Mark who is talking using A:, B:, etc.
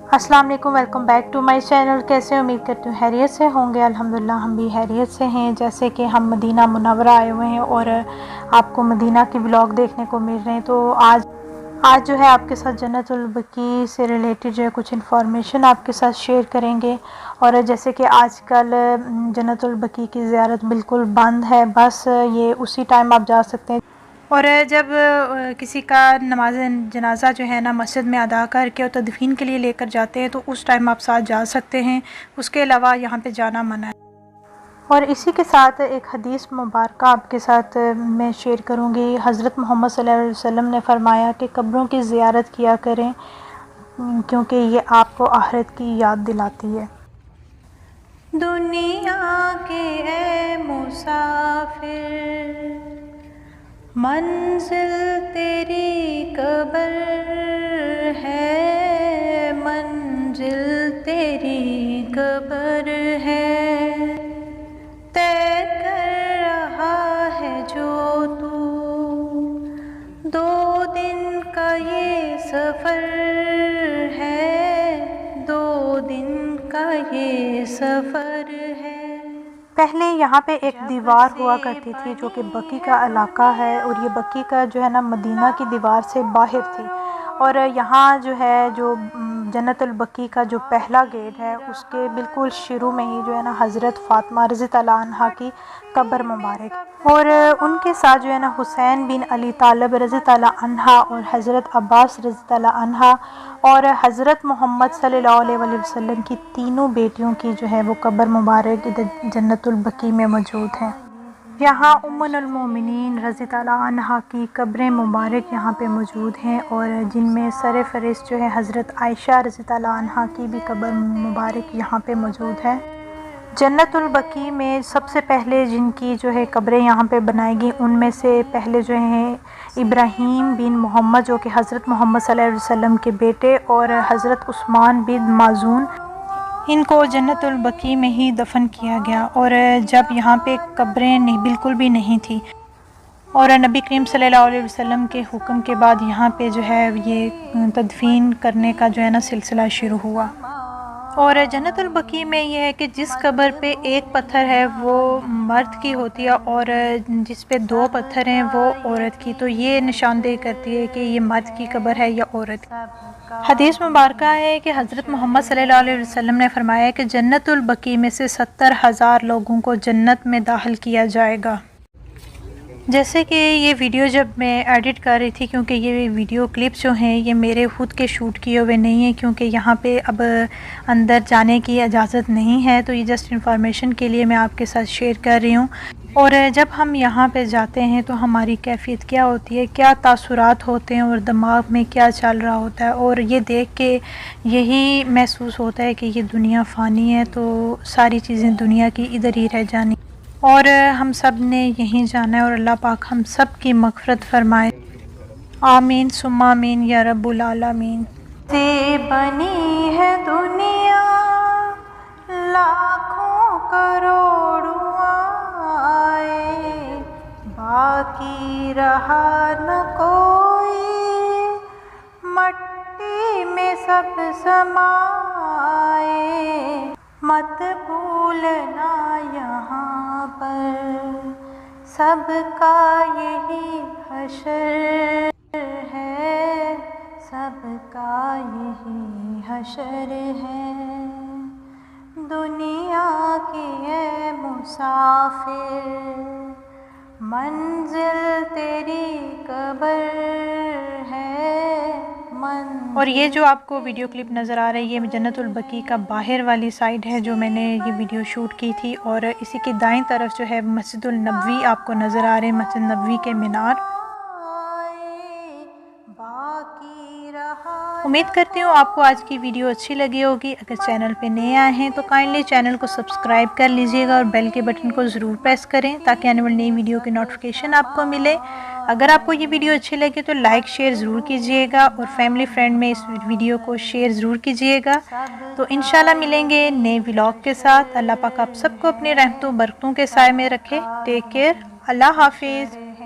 A: अस्सलाम वालेकुम, welcome back to my channel. कैसे उम्मीद करती हूँ खैरियत से होंगे। अल्हम्दुलिल्लाह हम भी खैरियत से हैं। जैसे कि हम मदीना मुनव्वरा आए हुए हैं और आपको मदीना के व्लॉग देखने को मिल रहे हैं, तो आज जो है आपके साथ जन्नतुल बकी से रिलेटेड जो है कुछ इन्फॉर्मेशन आपके साथ शेयर करेंगे। और जैसे कि आजकल जन्नतुल बकी की ज़ियारत बिल्कुल बंद है, बस ये उसी टाइम आप जा सकते हैं। और जब किसी का नमाज जनाजा जो है ना मस्जिद में अदा करके और तदफीन के लिए लेकर जाते हैं, तो उस टाइम आप साथ जा सकते हैं। उसके अलावा यहाँ पे जाना मना है। और इसी के साथ एक हदीस मुबारक आपके साथ मैं शेयर करूँगी। हज़रत मोहम्मद सल्लल्लाहु अलैहि वसल्लम ने फरमाया कि कब्रों की ज़ियारत किया करें, क्योंकि ये आपको आखिरत की याद दिलाती है। दुनिया के ए मुसाफिर, मंजिल तेरी कब्र है, मंजिल तेरी कब्र है। तय कर रहा है जो तू दो दिन का ये सफ़र है, दो दिन का ये सफ़र है। पहले यहाँ पे एक दीवार हुआ करती थी जो कि बकी का इलाका है, और ये बकी का जो है ना मदीना की दीवार से बाहर थी। और यहाँ जो है जो जन्नतुल बकी का जो पहला गेट है उसके बिल्कुल शुरू में ही जो है ना हज़रत फ़ातिमा रज़ी अल्लाह अन्हा की कब्र मुबारक, और उनके साथ जो है ना हुसैन बिन अली तालब रज़ी अल्लाह अन्हा और हज़रत अब्बास रज़ी अल्लाह अन्हा और हज़रत मोहम्मद सल्लल्लाहु अलैहि वसल्लम की तीनों बेटियों की जो है वो कब्र मुबारक इधर जन्नतुल बकी में मौजूद है। यहाँ उम्मुल मोमिनीन रज़ी अल्लाह अन्हा की कब्रें मुबारक यहाँ पे मौजूद हैं, और जिनमें सर फ़हरिस्त जो है हज़रत आयशा रज़ी अल्लाह अन्हा की भी कब्र मुबारक यहाँ पे मौजूद है। जन्नतुल बकी में सबसे पहले जिनकी जो है कब्रें यहाँ पे बनाई गई, उनमें से पहले जो हैं इब्राहीम बिन मोहम्मद, जो कि हज़रत मोहम्मद सल्लल्लाहु अलैहि वसल्लम के बेटे, और हज़रत उस्मान बिन माजून, इनको जन्नतुल बकी में ही दफन किया गया। और जब यहाँ पे कब्रें नहीं बिल्कुल भी नहीं थी, और नबी करीम सल्लल्लाहु अलैहि वसल्लम के हुक्म के बाद यहाँ पे जो है ये तदफीन करने का जो है ना सिलसिला शुरू हुआ। और जन्नतुल बकी में ये है कि जिस कब्र पे एक पत्थर है वो मर्द की होती है, और जिस पे दो पत्थर हैं वो औरत की, तो ये निशानदेही करती है कि ये मर्द की कब्र है या औरत की। हदीस मुबारक है कि हज़रत मोहम्मद सल्लल्लाहु अलैहि वसल्लम ने फरमाया कि जन्नतुल बकी में से 70,000 लोगों को जन्नत में दाखिल किया जाएगा। जैसे कि ये वीडियो जब मैं एडिट कर रही थी, क्योंकि ये वीडियो क्लिप जो हैं ये मेरे खुद के शूट किए हुए नहीं हैं, क्योंकि यहाँ पे अब अंदर जाने की इजाज़त नहीं है, तो ये जस्ट इन्फॉर्मेशन के लिए मैं आपके साथ शेयर कर रही हूँ। और जब हम यहाँ पे जाते हैं तो हमारी कैफियत क्या होती है, क्या तासुरात होते हैं और दिमाग में क्या चल रहा होता है, और ये देख के यही महसूस होता है कि ये दुनिया फ़ानी है, तो सारी चीज़ें दुनिया की इधर ही रह जानी, और हम सब ने यहीं जाना है। और अल्लाह पाक हम सब की मग़फ़िरत फरमाए, आमीन सुम्मा आमीन या रब्बुल आलमीन। से बनी है दुनिया लाखों करोड़ों आए, बाकी रहा न कोई, मट्टी में सब समाए। मत भूलना यहाँ पर सबका यही हशर है, सबका यही हशर है। दुनिया के ए मुसाफिर, मंजिल तेरी कब्र है। और ये जो आपको वीडियो क्लिप नज़र आ रही है ये जन्नतुल बकी का बाहर वाली साइड है जो मैंने ये वीडियो शूट की थी, और इसी की दाईं तरफ जो है मस्जिदुल नबवी आपको नज़र आ रहे हैं, मस्जिद नबवी के मीनार। उम्मीद करती हूँ आपको आज की वीडियो अच्छी लगी होगी। अगर चैनल पे नए आए हैं तो काइंडली चैनल को सब्सक्राइब कर लीजिएगा और बेल के बटन को ज़रूर प्रेस करें ताकि आने वाली नई वीडियो की नोटिफिकेशन आपको मिले। अगर आपको ये वीडियो अच्छी लगे तो लाइक शेयर ज़रूर कीजिएगा, और फैमिली फ्रेंड में इस वीडियो को शेयर ज़रूर कीजिएगा। तो इंशाल्लाह मिलेंगे नए व्लॉग के साथ। अल्लाह पाक आप सबको अपने रहमतों बरकतों के साए में रखे। टेक केयर, अल्लाह हाफिज़।